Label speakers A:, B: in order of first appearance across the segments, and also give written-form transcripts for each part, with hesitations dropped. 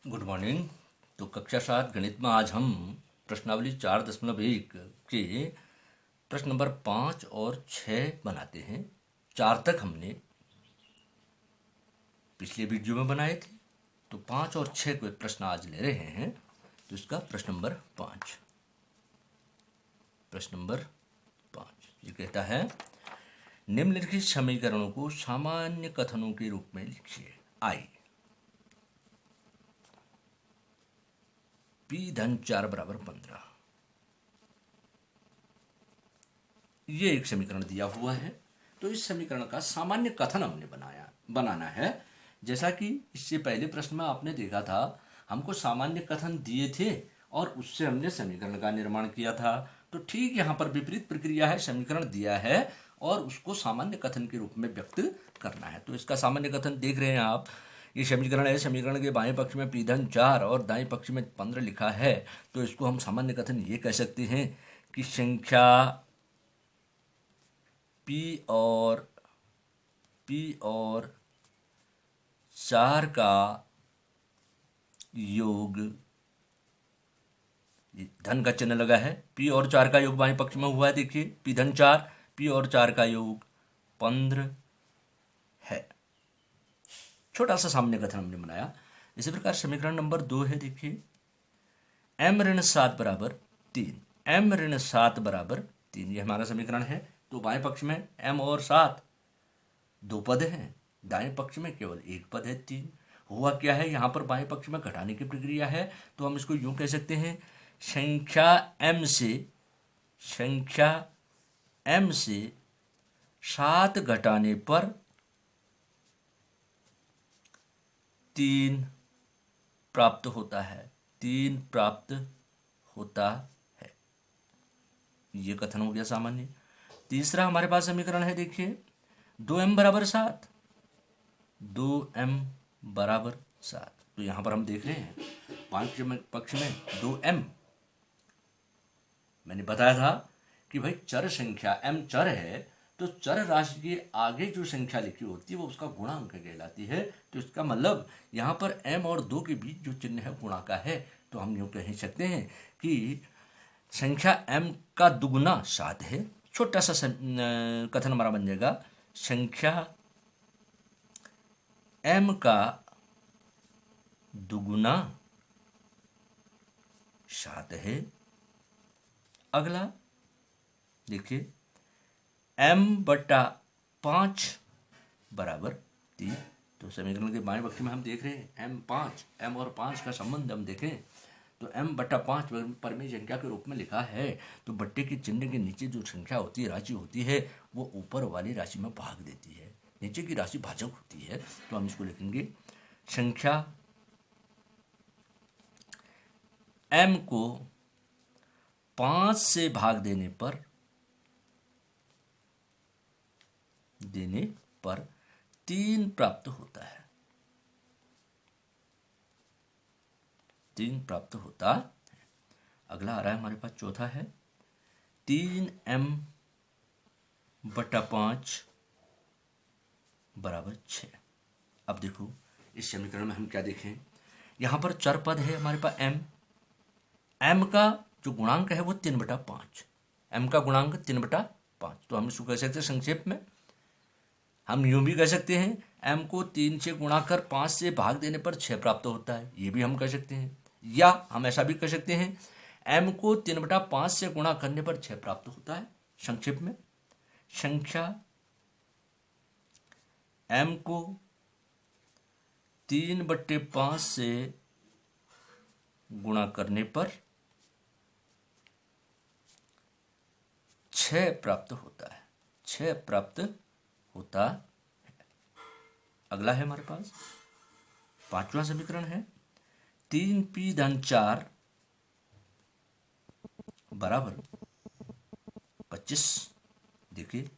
A: Good morning. तो कक्षा 7 गणित में आज हम प्रश्नावली 4.1 के प्रश्न नंबर 5 और 6 बनाते हैं। 4 तक हमने पिछले वीडियो में बनाए थे, तो 5 और 6 के प्रश्न आज ले रहे हैं। तो इसका प्रश्न नंबर 5 ये कहता है, निम्नलिखित समीकरणों को सामान्य कथनों के रूप में लिखिए। आई P धन 4 बराबर 15, ये एक समीकरण दिया हुआ है। तो इस समीकरण का सामान्य कथन हमने बनाना है। जैसा कि इससे पहले प्रश्न में आपने देखा था, हमको सामान्य कथन दिए थे और उससे हमने समीकरण का निर्माण किया था। तो ठीक यहाँ पर विपरीत प्रक्रिया है, समीकरण दिया है और उसको सामान्य कथन के रूप में व्यक्त करना है। तो इसका सामान्य कथन देख रहे हैं आप, ये समीकरण है। समीकरण के बाएं पक्ष में P धन 4 और दाएं पक्ष में 15 लिखा है। तो इसको हम सामान्य कथन ये कह सकते हैं कि संख्या P और 4 का योग, धन का चिन्ह लगा है, P और 4 का योग बाएं पक्ष में हुआ है। देखिए P धन 4, P और 4 का योग 15 है। छोटा सा सामान्य कथन हमने बनाया। इसी प्रकार समीकरण नंबर 2 है, देखिए m ऋण 7 बराबर 3, m ऋण 7 बराबर 3, ये हमारा समीकरण है। तो बाएं पक्ष में m और 7 दो पद हैं, दाएं पक्ष में केवल एक पद है 3। हुआ क्या है, यहाँ पर बाएं पक्ष में घटाने की प्रक्रिया है। तो हम इसको यूं कह सकते हैं, संख्या m से 7 घटाने पर 3 प्राप्त होता है, 3 प्राप्त होता है। ये कथन हो गया सामान्य। तीसरा हमारे पास समीकरण है, देखिए 2m बराबर 7, 2m बराबर 7। तो यहां पर हम देख रहे हैं बाएं पक्ष में 2m। मैंने बताया था कि भाई चर संख्या m चर है, तो चर राशि के आगे जो संख्या लिखी होती है वो उसका गुणांक कहलाती है। तो इसका मतलब यहाँ पर m और 2 के बीच जो चिन्ह है गुणा का है। तो हम यूँ कह सकते हैं कि संख्या m का दुगुना 7 है। छोटा सा कथन हमारा बन जाएगा, संख्या m का दुगुना 7 है। अगला देखिए m/5 बराबर 3। तो समीकरण के बाएं पक्ष में हम देख रहे हैं m और 5 का संबंध हम देखें तो m/5 परमेय संख्या के रूप में लिखा है। तो बट्टे के चिन्ह के नीचे जो संख्या होती है, राशि होती है, वो ऊपर वाली राशि में भाग देती है, नीचे की राशि भाजक होती है। तो हम इसको लिखेंगे, संख्या m को 5 से भाग देने पर 3 प्राप्त होता है, 3 प्राप्त होता है। अगला आ रहा है हमारे पास, चौथा है 3m/5 बराबर 6। अब देखो इस समीकरण में हम क्या देखें, यहाँ पर चर पद है हमारे पास m का जो गुणांक है वो 3/5, m का गुणांक 3/5। तो हम इसको कह सकते हैं, संक्षेप में हम यूं भी कह सकते हैं, m को 3 से गुणा कर 5 से भाग देने पर 6 प्राप्त होता है, ये भी हम कह सकते हैं। या हम ऐसा भी कह सकते हैं, m को 3/5 से गुणा करने पर 6 प्राप्त होता है। संक्षेप में संख्या m को 3/5 से गुणा करने पर 6 प्राप्त होता है, 6 प्राप्त होता है। अगला है हमारे पास 5वां समीकरण है, 3p धन 4 बराबर 25। देखिए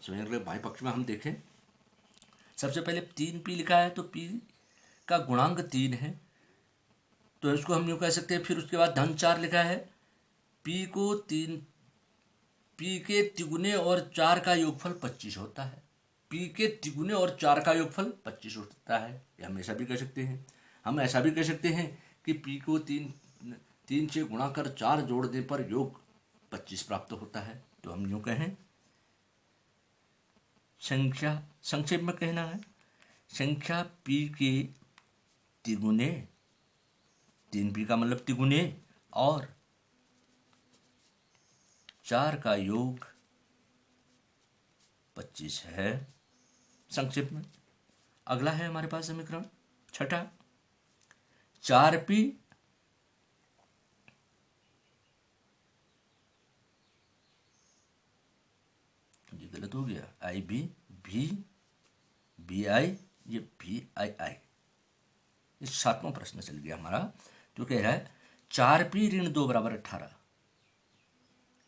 A: समीकरण के बाएं पक्ष में हम देखें, सबसे पहले 3p लिखा है, तो p का गुणांक 3 है, तो इसको हम यूँ कह सकते हैं। फिर उसके बाद धन 4 लिखा है, p के तिगुने और 4 का योगफल 25 होता है, p के तिगुने और 4 का योगफल 25 होता है, ये हमेशा भी कह सकते हैं। हम ऐसा भी कह सकते हैं कि पी को तीन से गुणा कर 4 जोड़ने पर योग 25 प्राप्त होता है। तो हम यूँ कहें, संख्या संक्षेप में कहना है, संख्या पी के तिगुने, 3p का मतलब तिगुने और 4 का योग 25 है, संक्षेप में। अगला है हमारे पास समीकरण छठा, 4p ये गलत हो गया, आई बी भी बी आई, ये भी आई आई। इस 7वां प्रश्न चल गया हमारा, जो कह रहा है 4p ऋण 2 बराबर 18,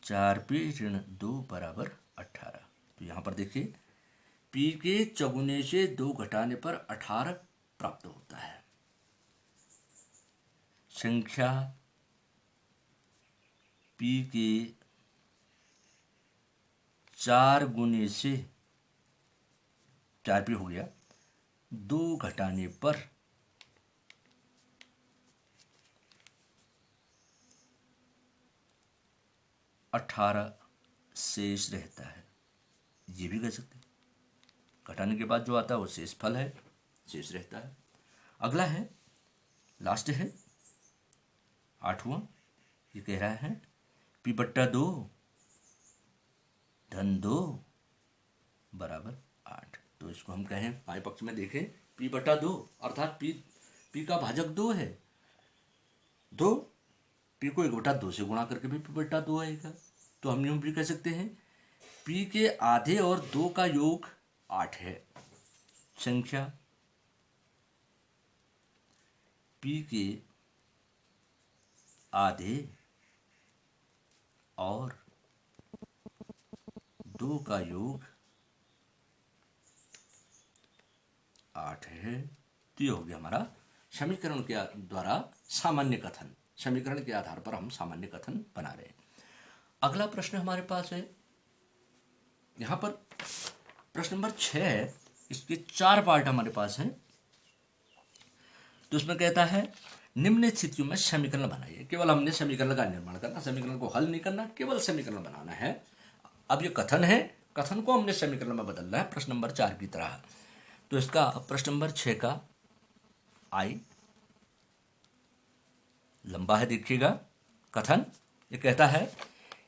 A: 4p ऋण 2 बराबर 18। तो यहाँ पर देखिए, p के चौगुने से 2 घटाने पर 18 प्राप्त होता है। संख्या p के 4 गुने से 4p हो गया, 2 घटाने पर 18 शेष रहता है, ये भी कह सकते हैं। घटाने के बाद जो आता है वो शेष फल है, शेष रहता है। अगला है, लास्ट है 8वां, ये कह रहा है p/2 धन 2 बराबर 8। तो इसको हम कहें, बाएं पक्ष में देखें, p/2 अर्थात p का भाजक 2 है, 2, p को 1/2 से गुणा करके भी p/2 आएगा। तो हम यूं भी कह सकते हैं, p के आधे और 2 का योग 8 है। संख्या p के आधे और 2 का योग 8 है। तो ये हो गया हमारा समीकरण के द्वारा सामान्य कथन, समीकरण के आधार पर हम सामान्य कथन बना रहे हैं। अगला प्रश्न हमारे पास है, यहाँ पर प्रश्न नंबर 6 है, इसके 4 पार्ट हमारे पास हैं। तो उसमें कहता है, निम्न स्थितियों में समीकरण बनाइए। केवल हमने समीकरण का निर्माण करना, समीकरण को हल नहीं करना, केवल समीकरण बनाना है। अब ये कथन है, कथन को हमने समीकरण में बदलना है, प्रश्न नंबर 4 की तरह। तो इसका प्रश्न नंबर 6 का आई लंबा है, देखिएगा कथन। ये कहता है,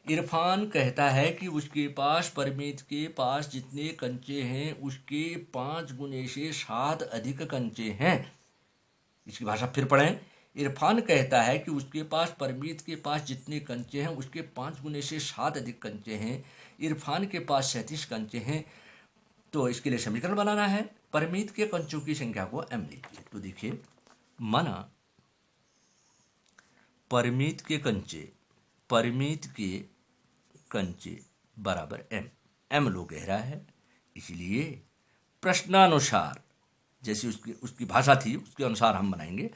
A: इरफान कहता है कि उसके पास परमीत के पास जितने कंचे हैं उसके 5 गुने से 7 अधिक कंचे हैं। इसकी भाषा फिर पढ़ें। इरफान कहता है कि उसके पास परमीत के पास जितने कंचे हैं उसके 5 गुने से 7 अधिक कंचे हैं। इरफान के पास 37 कंचे हैं। तो इसके लिए समीकरण बनाना है। परमीत के कंचों की संख्या को m लीजिए। तो देखिए, माना परमीत के कंचे बराबर m लो कह रहा है, इसलिए प्रश्नानुसार, जैसी उसकी भाषा थी उसके अनुसार हम बनाएंगे।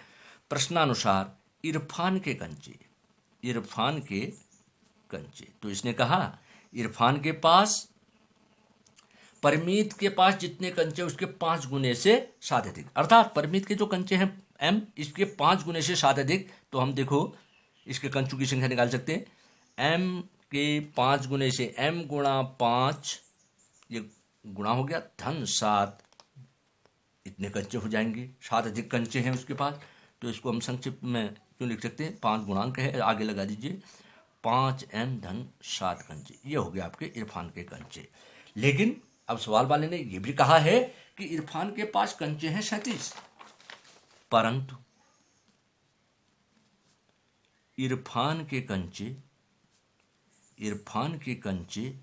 A: प्रश्नानुसार इरफान के कंचे। तो इसने कहा, इरफान के पास परमीत के पास जितने कंचे उसके 5 गुने से 7 अधिक, अर्थात परमीत के जो कंचे हैं m, इसके 5 गुने से 7 अधिक। तो हम देखो इसके कंचों की संख्या निकाल सकते हैं। m के 5 गुने से m गुणा 5, ये गुणा हो गया, धन 7, इतने कंचे हो जाएंगे। 7 अधिक कंचे हैं उसके पास। तो इसको हम संक्षिप्त में क्यों लिख सकते हैं, 5 गुणांक है, आगे लगा दीजिए, 5m धन 7 कंचे। ये हो गया आपके इरफान के कंचे। लेकिन अब सवाल वाले ने यह भी कहा है कि इरफान के पास कंचे हैं 37, परंतु इरफान के कंचे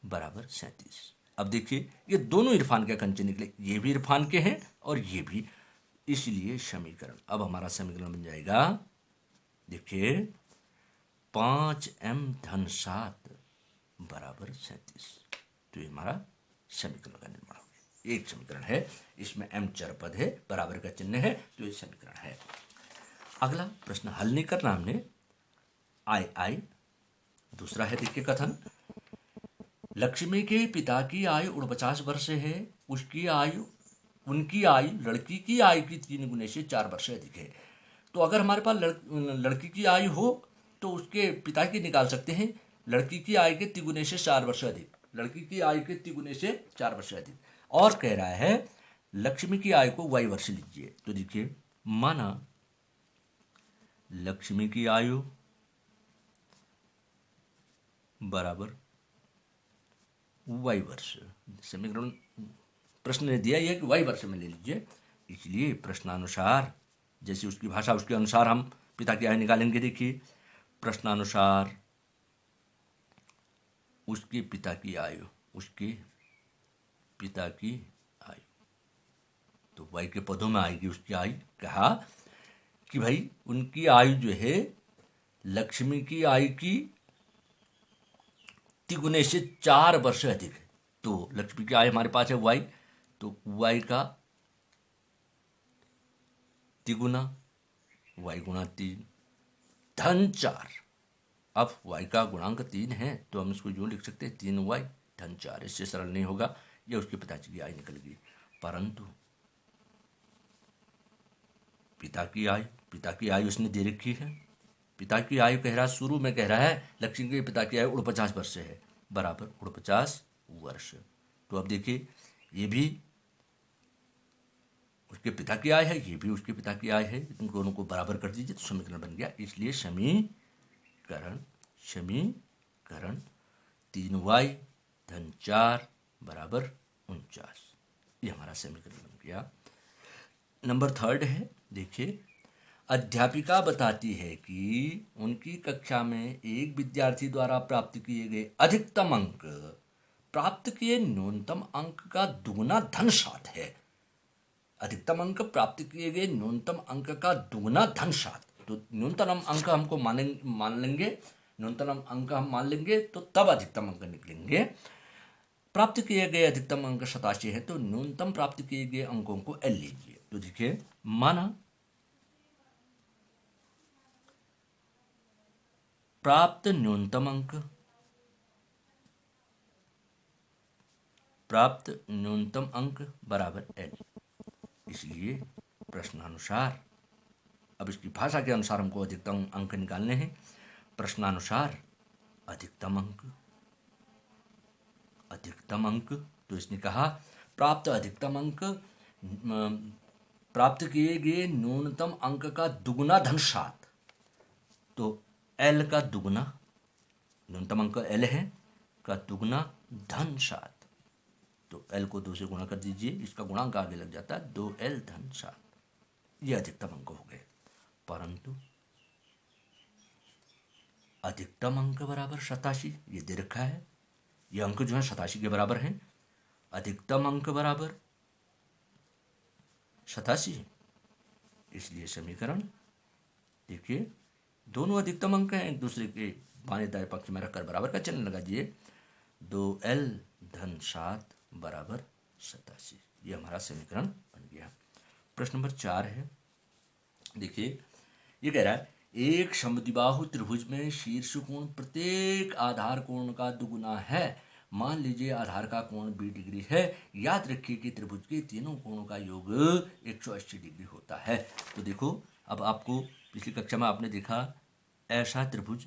A: बराबर 37। अब देखिए, ये दोनों इरफान के कंचे निकले, ये भी इरफान के हैं और ये भी, इसलिए समीकरण, अब हमारा समीकरण बन जाएगा, देखिए 5m धन 7 बराबर 37। तो ये हमारा समीकरण का निर्माण हो गया। एक समीकरण है, इसमें m चर पद है, बराबर का चिन्ह है, तो ये समीकरण है। अगला प्रश्न हल नहीं करना हमने, आई दूसरा है, देखिए कथन, लक्ष्मी के पिता की आयु 49 वर्ष है, उनकी आयु लड़की की आयु की 3 गुने से 4 वर्ष से अधिक है। तो अगर हमारे पास लड़की की आयु हो तो उसके पिता की निकाल सकते हैं, लड़की की आयु के 3 गुने से 4 वर्ष अधिक, लड़की की आयु के 3 गुने से 4 वर्ष अधिक। और कह रहा है लक्ष्मी की आयु को y वर्ष लीजिए। तो देखिए, माना लक्ष्मी की आयु बराबर y वर्ष, समीकरण प्रश्न ने दिया यह कि y वर्ष में ले लीजिए, इसलिए प्रश्नानुसार जैसे उसकी भाषा उसके अनुसार हम पिता की आयु निकालेंगे। देखिए, प्रश्नानुसार उसके पिता की आयु, उसके पिता की आयु, तो y के पदों में आएगी उसकी आयु। कहा कि भाई उनकी आयु जो है लक्ष्मी की आयु की 3 गुने से 4 वर्ष अधिक है। तो लक्ष्मी की आयु हमारे पास है y, तो y का 3 गुना, y गुणा 3 धन 4। अब y का गुणांक 3 है तो हम इसको यूं लिख सकते हैं 3y धन 4। इससे सरल नहीं होगा, ये उसके पिताजी की आयु निकल गई। परंतु पिता की आयु उसने दे रखी है। पिता की आयु कह रहा है, शुरू में कह रहा है लक्ष्मी के पिता की आयु 49 वर्ष है, बराबर 49 वर्ष। तो अब देखिए, ये भी उसके पिता की आय है, ये भी उसके पिता की आय है, इन दोनों को बराबर कर दीजिए तो समीकरण बन गया। इसलिए समीकरण 3y धन 4 बराबर 49, ये हमारा समीकरण बन गया। नंबर 3 है, देखिए, अध्यापिका बताती है कि उनकी कक्षा में एक विद्यार्थी द्वारा प्राप्त किए गए अधिकतम अंक प्राप्त किए न्यूनतम अंक का दुगुना धन 7 है। अधिकतम अंक प्राप्त किए गए न्यूनतम अंक का दुगुना धन 7। तो न्यूनतम अंक हमको मान लेंगे, न्यूनतम अंक हम मान लेंगे तो तब अधिकतम अंक निकलेंगे। प्राप्त किए गए अधिकतम अंक 87 है, तो न्यूनतम प्राप्त किए गए अंकों को L लीजिए। तो देखिए, माना प्राप्त न्यूनतम अंक बराबर L, इसलिए प्रश्नानुसार, अब इसकी भाषा के अनुसार हमको अधिकतम अंक निकालने हैं। प्रश्नानुसार अधिकतम अंक, तो इसने कहा प्राप्त किए गए न्यूनतम अंक का दुगुना धन 7, तो L का दुगुना, न्यूनतम अंक L है, का दुगुना धन 7, तो L को 2 से गुणा कर दीजिए, इसका गुणांक आगे लग जाता है 2L धन 7, ये अधिकतम अंक हो गए। परंतु अधिकतम अंक बराबर 87, ये दे रखा है, ये अंक जो है 87 के बराबर हैं। अधिकतम अंक बराबर 87, इसलिए समीकरण देखिए, दोनों अधिकतम अंक हैं, एक दूसरे के बाएं दाएं पक्ष में रखकर बराबर का चिन्ह लगा दिए, 2L धन 7 बराबर 87, ये हमारा समीकरण बन गया। प्रश्न नंबर 4 है, देखिए, ये कह रहा है एक समद्विबाहु त्रिभुज में शीर्ष कोण प्रत्येक आधार कोण का दुगुना है। मान लीजिए आधार का कोण 20 डिग्री है। याद रखिए कि त्रिभुज के तीनों कोणों का योग 180 डिग्री होता है। तो देखो, अब आपको पिछली कक्षा में आपने देखा ऐसा त्रिभुज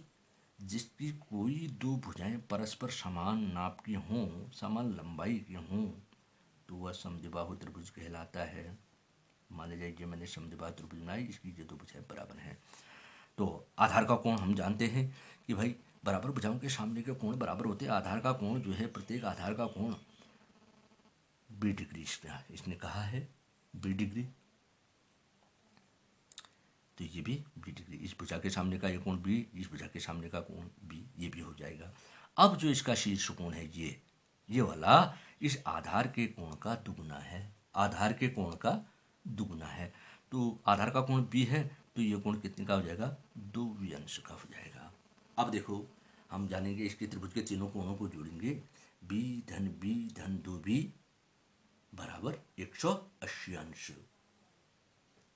A: जिसकी कोई दो भुजाएं परस्पर समान नाप की हों, समान लंबाई की हों, तो वह समद्विबाहु त्रिभुज कहलाता है। मान लीजिए कि मैंने समद्विबाहु त्रिभुज बनाई, इसकी ये दो भुजाएं बराबर हैं। तो आधार का कोण हम जानते हैं कि भाई बराबर भुजाओं के सामने के कोण बराबर होते हैं। आधार का कोण जो है, प्रत्येक आधार का कोण 20 डिग्री इसने कहा है, 20 डिग्री, तो ये भी 20 डिग्री, इस भुजा के सामने का ये कोण 20, इस भुजा के सामने का कोण 20, ये भी हो जाएगा। अब जो इसका शीर्ष कोण है, ये वाला इस आधार के कोण का दुगुना है, आधार के कोण का दुगुना है। तो आधार का कोण b है, तो ये कोण कितने का हो जाएगा, 2 अंश का हो जाएगा। अब देखो, हम जानेंगे इसके त्रिभुज के तीनों कोणों को जोड़ेंगे, b धन 2b बराबर 180 अंश,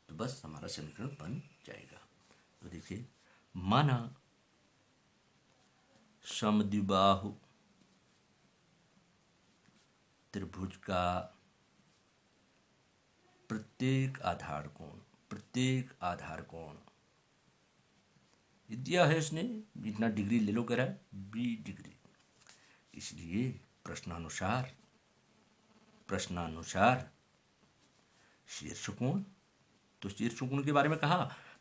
A: तो बस हमारा समीकरण बन जाएगा। तो देखिए, माना समद्विबाहु त्रिभुज का प्रत्येक आधार कोण ये दिया है इसने, इतना डिग्री ले लो कह रहा है, बी डिग्री। इसलिए प्रश्नानुसार शीर्ष कोण, तो शीर्ष कोण के बारे में कहा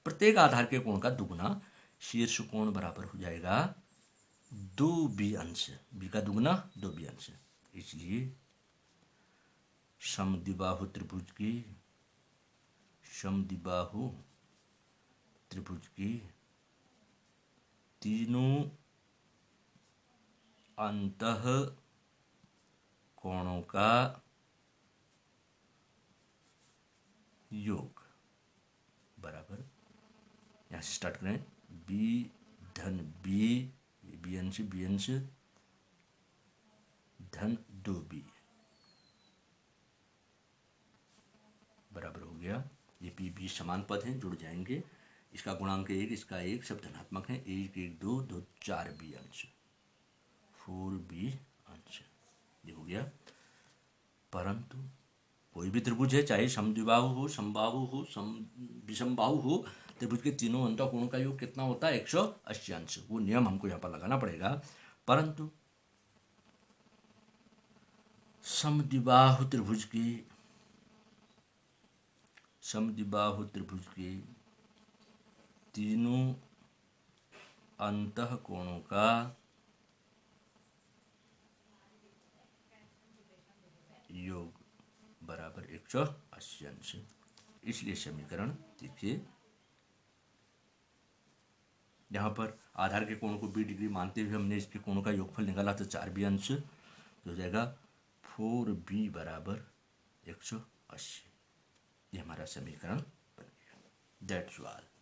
A: प्रत्येक आधार के कोण का दुगुना शीर्ष कोण बराबर हो जाएगा 2b अंश, b का दुगुना 2b अंश। इसलिए समद्विबाहु त्रिभुज की तीनों अंतः कोणों का योग बराबर, यहां से स्टार्ट करें, b धन b, b अंश धन 2b बराबर हो गया। ये पी बी समान पद हैं, जुड़ जाएंगे। इसका गुणांक 1, इसका 1, सब धनात्मक हैं। 1 1 2 2 4b अंश, 4b अंश, ये हो गया। परंतु कोई भी त्रिभुज है, चाहे समद्विबाहु हो, समबाहु हो, विषमबाहु हो, त्रिभुज के तीनों अंतः कोणों का योग कितना होता है? 180 अंश। वो नियम हमको यहाँ पर लगाना पड़ेगा। परंतु समद्विबाहु त्रिभुज के तीनों अंतः कोणों का योग बराबर 180 अंश। इसलिए समीकरण देखिए, यहाँ पर आधार के कोण को b डिग्री मानते हुए हमने इसके कोणों का योगफल निकाला तो 4b अंश, तो हो जाएगा 4b बराबर 180। ये हमारा समीकरण बन गया। That's all.